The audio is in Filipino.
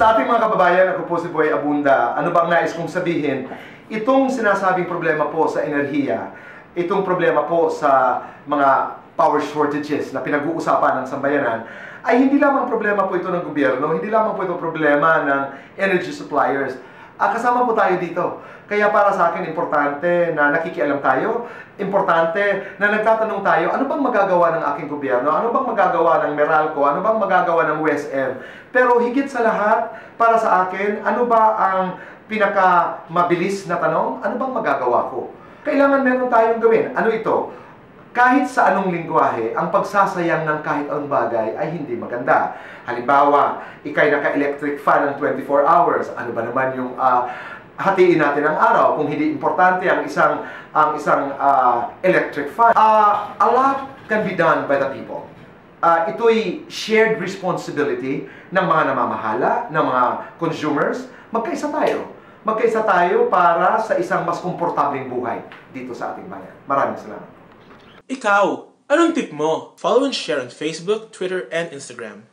Sa ating mga kababayan, ako po si Boy Abunda. Ano bang nais kong sabihin? Itong sinasabing problema po sa enerhiya, itong problema po sa mga power shortages na pinag-uusapan ng sambayanan, ay hindi lamang problema po ito ng gobyerno, hindi lamang po ito problema ng energy suppliers. Kasama po tayo dito. Kaya para sa akin, importante na nakikialam tayo, importante na nagtatanong tayo, ano bang magagawa ng aking gobyerno? Ano bang magagawa ng Meralco? Ano bang magagawa ng WESM? Pero higit sa lahat, para sa akin, ano ba ang pinakamabilis na tanong? Ano bang magagawa ko? Kailangan meron tayong gawin. Ano ito? Kahit sa anong lingwahe, ang pagsasayang ng kahit anong bagay ay hindi maganda. Halimbawa, ikay naka-electric fan ng 24 hours. Ano ba naman yung hatiin natin ang araw kung hindi importante ang isang electric fan? A lot can be done by the people. Ito'y shared responsibility ng mga namamahala, ng mga consumers. Magkaisa tayo. Magkaisa tayo para sa isang mas komportableng buhay dito sa ating bayan. Maraming salamat. Ikaw, anong tip mo? Follow and share on Facebook, Twitter, and Instagram.